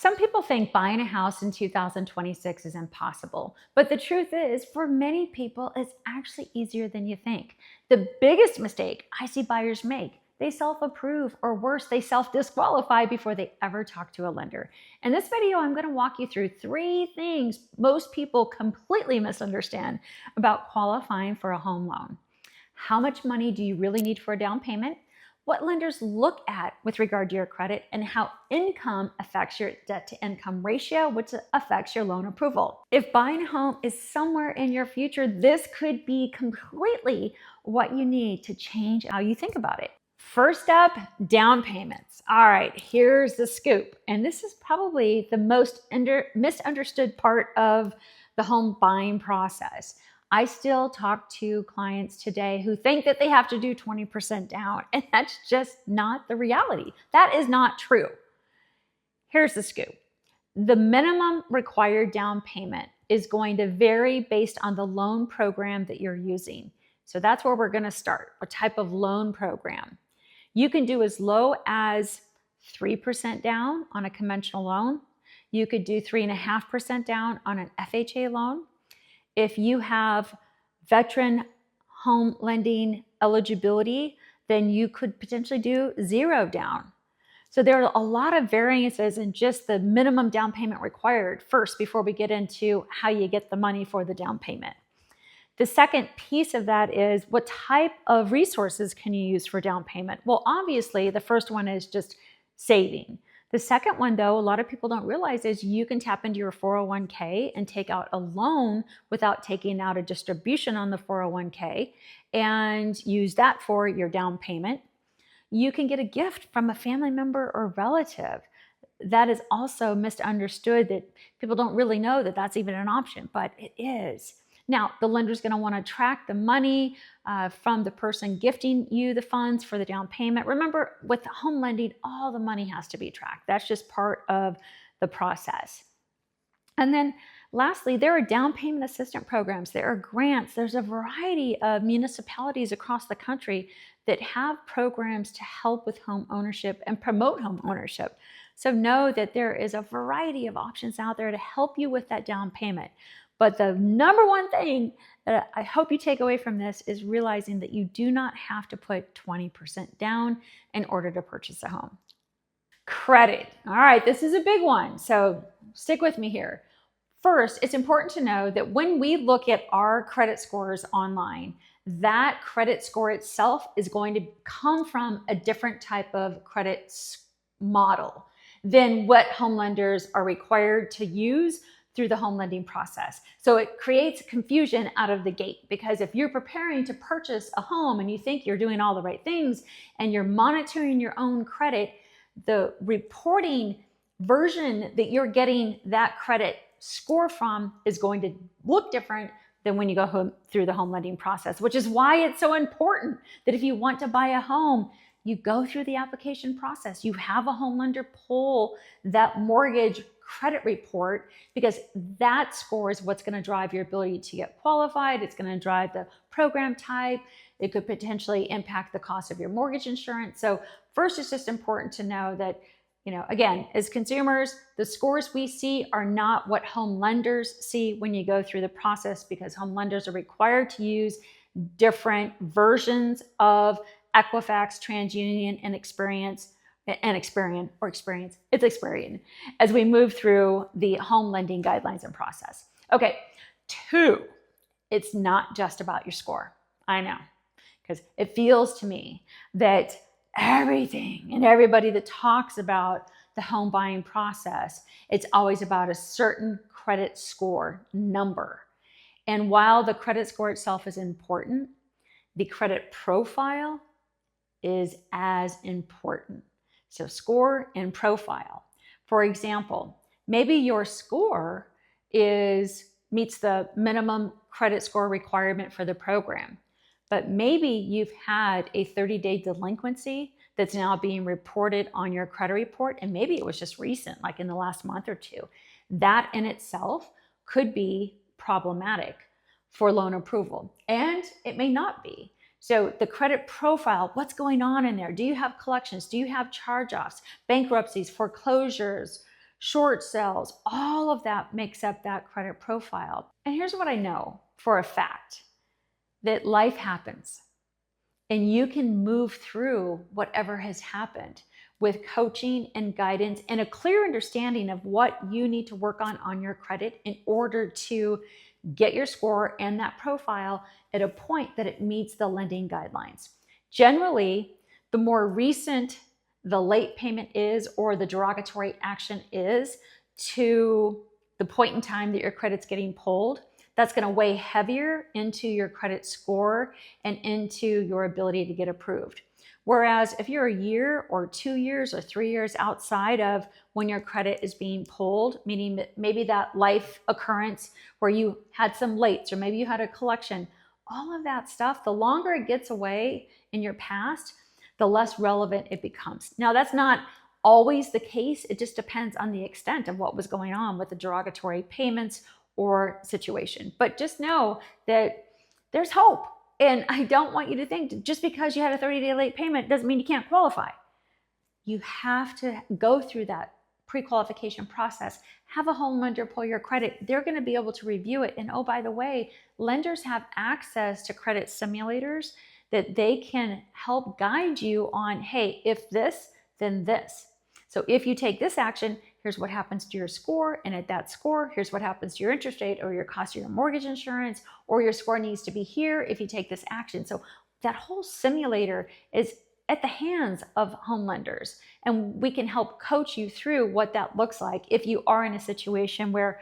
Some people think buying a house in 2026 is impossible, but the truth is, for many people, it's actually easier than you think. The biggest mistake I see buyers make, they self-approve, or worse, they self-disqualify before they ever talk to a lender. In this video, I'm going to walk you through 3 things most people completely misunderstand about qualifying for a home loan. How much money do you really need for a down payment? What lenders look at with regard to your credit, and how income affects your debt-to-income ratio, which affects your loan approval. If buying a home is somewhere in your future, this could be completely what you need to change how you think about it. First up, down payments. All right, here's the scoop. And this is probably the most misunderstood part of the home buying process. I still talk to clients today who think that they have to do 20% down, and that's just not the reality. That is not true. Here's the scoop. The minimum required down payment is going to vary based on the loan program that you're using. So that's where we're going to start. What type of loan program? You can do as low as 3% down on a conventional loan. You could do 3.5% down on an FHA loan. If you have veteran home lending eligibility, then you could potentially do 0 down. So there are a lot of variances in just the minimum down payment required first before we get into how you get the money for the down payment. The second piece of that is, what type of resources can you use for down payment? Well, obviously, the first one is just saving. The second one, though, a lot of people don't realize, is you can tap into your 401k and take out a loan without taking out a distribution on the 401k and use that for your down payment. You can get a gift from a family member or relative. That is also misunderstood, that people don't really know that that's even an option, but it is. Now, the lender's going to want to track the money from the person gifting you the funds for the down payment. Remember, with home lending, all the money has to be tracked. That's just part of the process. And then lastly, there are down payment assistance programs. There are grants. There's a variety of municipalities across the country that have programs to help with home ownership and promote home ownership. So know that there is a variety of options out there to help you with that down payment. But the number one thing that I hope you take away from this is realizing that you do not have to put 20% down in order to purchase a home. Credit. All right, this is a big one, so stick with me here. First, it's important to know that when we look at our credit scores online, that credit score itself is going to come from a different type of credit model than what home lenders are required to use through the home lending process. So it creates confusion out of the gate, because if you're preparing to purchase a home and you think you're doing all the right things and you're monitoring your own credit, the reporting version that you're getting that credit score from is going to look different than when you go through the home lending process, which is why it's so important that if you want to buy a home, you go through the application process. You have a home lender pull that mortgage credit report, because that score is what's going to drive your ability to get qualified. It's going to drive the program type. It could potentially impact the cost of your mortgage insurance. So first, it's just important to know that, again, as consumers, the scores we see are not what home lenders see when you go through the process, because home lenders are required to use different versions of Equifax, TransUnion, and Experian, as we move through the home lending guidelines and process. Okay, 2, it's not just about your score. I know, because it feels to me that everything and everybody that talks about the home buying process, it's always about a certain credit score number. And while the credit score itself is important, the credit profile is as important. So score and profile. For example, maybe your score meets the minimum credit score requirement for the program, but maybe you've had a 30-day delinquency that's now being reported on your credit report, and maybe it was just recent, like in the last month or 2. That in itself could be problematic for loan approval, and it may not be. So the credit profile, what's going on in there? Do you have collections? Do you have charge-offs, bankruptcies, foreclosures, short sales, all of that makes up that credit profile. And here's what I know for a fact, that life happens and you can move through whatever has happened with coaching and guidance and a clear understanding of what you need to work on your credit in order to get your score and that profile at a point that it meets the lending guidelines. Generally, the more recent the late payment is or the derogatory action is to the point in time that your credit's getting pulled, that's going to weigh heavier into your credit score and into your ability to get approved. Whereas if you're a year or 2 years or 3 years outside of when your credit is being pulled, meaning that maybe that life occurrence where you had some lates or maybe you had a collection, all of that stuff, the longer it gets away in your past, the less relevant it becomes. Now, that's not always the case. It just depends on the extent of what was going on with the derogatory payments or situation. But just know that there's hope. And I don't want you to think just because you had a 30-day late payment doesn't mean you can't qualify. You have to go through that pre-qualification process. Have a home lender pull your credit. They're going to be able to review it. And oh, by the way, lenders have access to credit simulators that they can help guide you on, hey, if this, then this. So if you take this action, here's what happens to your score. And at that score, here's what happens to your interest rate or your cost of your mortgage insurance, or your score needs to be here if you take this action. So that whole simulator is at the hands of home lenders. And we can help coach you through what that looks like if you are in a situation where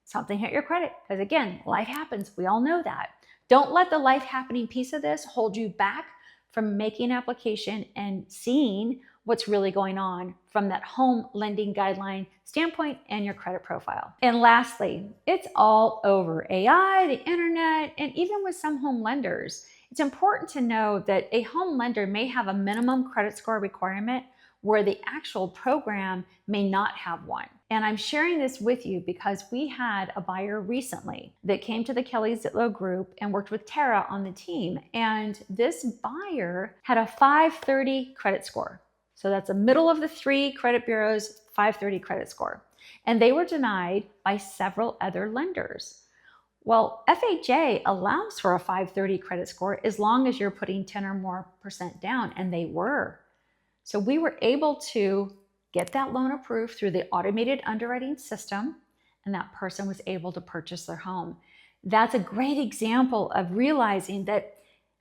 something hit your credit. Because again, life happens. We all know that. Don't let the life happening piece of this hold you back from making an application and seeing what's really going on from that home lending guideline standpoint and your credit profile. And lastly, it's all over AI, the internet, and even with some home lenders. It's important to know that a home lender may have a minimum credit score requirement where the actual program may not have one. And I'm sharing this with you because we had a buyer recently that came to the KellyZitlowGroup and worked with Tara on the team. And this buyer had a 530 credit score. So that's a middle of the 3 credit bureaus, 530 credit score. And they were denied by several other lenders. Well, FHA allows for a 530 credit score as long as you're putting 10 or more % down, and they were. So we were able to get that loan approved through the automated underwriting system, and that person was able to purchase their home. That's a great example of realizing that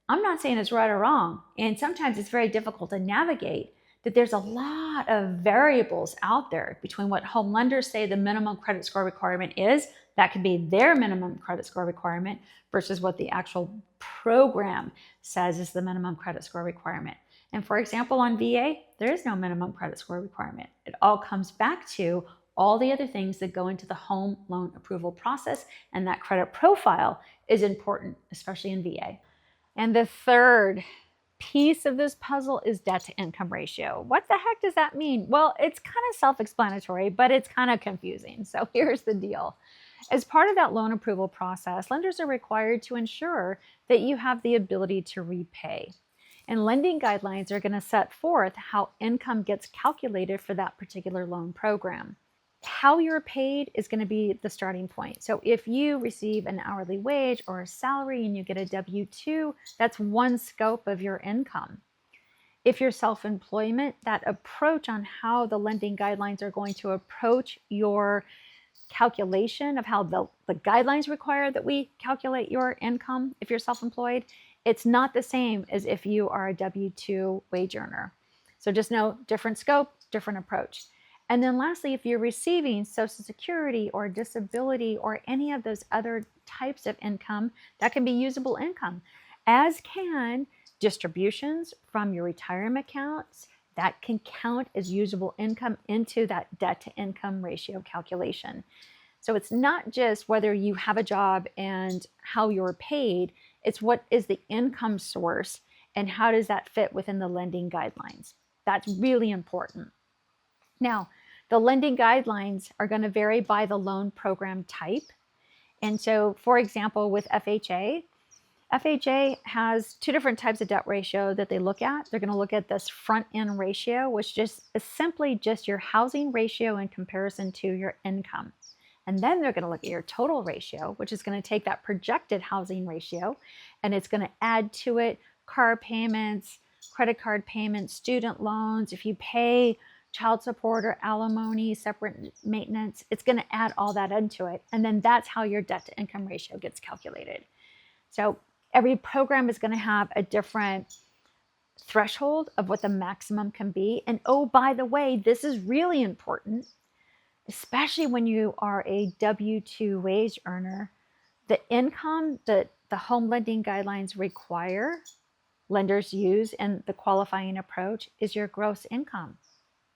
I'm not saying it's right or wrong, and sometimes it's very difficult to navigate, that there's a lot of variables out there between what home lenders say the minimum credit score requirement is, that could be their minimum credit score requirement, versus what the actual program says is the minimum credit score requirement. And for example, on VA, there is no minimum credit score requirement. It all comes back to all the other things that go into the home loan approval process, and that credit profile is important, especially in VA. And the third piece of this puzzle is debt to income ratio. What the heck does that mean? Well, it's kind of self-explanatory, but it's kind of confusing. So here's the deal. As part of that loan approval process, lenders are required to ensure that you have the ability to repay. And lending guidelines are going to set forth how income gets calculated for that particular loan program. How you're paid is going to be the starting point. So if you receive an hourly wage or a salary and you get a W-2, that's one scope of your income. If you're self-employment, that approach on how the lending guidelines are going to approach your calculation of how the guidelines require that we calculate your income if you're self-employed, it's not the same as if you are a W-2 wage earner. So just know, different scope, different approach. And then lastly, if you're receiving Social Security or disability or any of those other types of income, that can be usable income, as can distributions from your retirement accounts. That can count as usable income into that debt to income ratio calculation. So it's not just whether you have a job and how you're paid, it's what is the income source and how does that fit within the lending guidelines. That's really important. Now, the lending guidelines are going to vary by the loan program type. And so, for example, with FHA, FHA has two different types of debt ratio that they look at. They're going to look at this front-end ratio, which just is simply just your housing ratio in comparison to your income. And then they're going to look at your total ratio, which is going to take that projected housing ratio, and it's going to add to it car payments, credit card payments, student loans. If you pay child support or alimony, separate maintenance, it's going to add all that into it. And then that's how your debt to income ratio gets calculated. So every program is going to have a different threshold of what the maximum can be. And oh, by the way, this is really important, especially when you are a W-2 wage earner. The income that the home lending guidelines require lenders use in the qualifying approach is your gross income,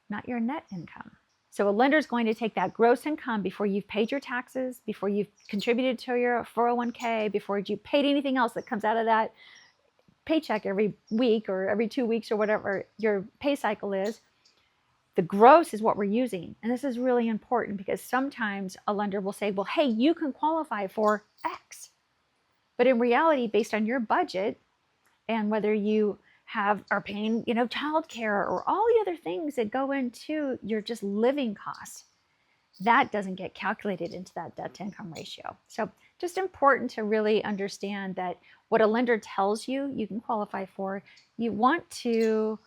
not your net income. So a lender is going to take that gross income before you've paid your taxes, before you've contributed to your 401k, before you've paid anything else that comes out of that paycheck every week or every 2 weeks or whatever your pay cycle is. The gross is what we're using. And this is really important because sometimes a lender will say, well, hey, you can qualify for X. But in reality, based on your budget and whether you are paying, childcare or all the other things that go into your just living costs, that doesn't get calculated into that debt to income ratio. So just important to really understand that what a lender tells you you can qualify for, you want to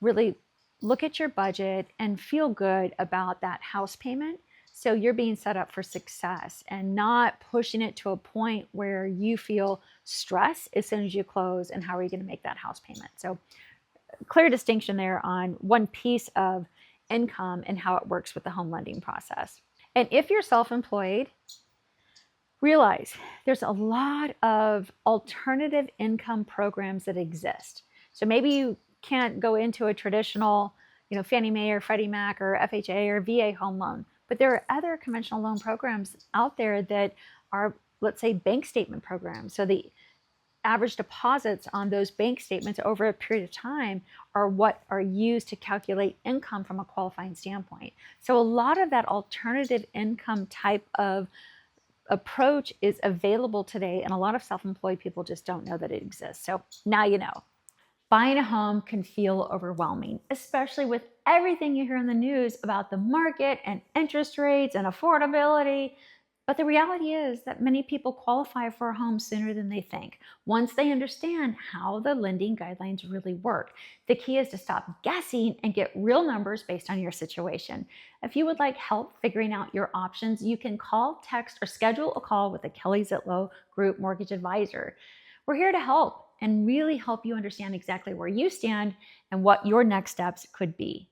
really look at your budget and feel good about that house payment. So you're being set up for success and not pushing it to a point where you feel stress as soon as you close and how are you going to make that house payment. So clear distinction there on one piece of income and how it works with the home lending process. And if you're self-employed, realize there's a lot of alternative income programs that exist. So maybe you can't go into a traditional, Fannie Mae or Freddie Mac or FHA or VA home loan, but there are other conventional loan programs out there that are, let's say, bank statement programs. So the average deposits on those bank statements over a period of time are what are used to calculate income from a qualifying standpoint. So a lot of that alternative income type of approach is available today, and a lot of self-employed people just don't know that it exists. So now you know. Buying a home can feel overwhelming, especially with everything you hear in the news about the market and interest rates and affordability. But the reality is that many people qualify for a home sooner than they think, once they understand how the lending guidelines really work. The key is to stop guessing and get real numbers based on your situation. If you would like help figuring out your options, you can call, text, or schedule a call with a KellyZitlowGroup mortgage advisor. We're here to help and really help you understand exactly where you stand and what your next steps could be.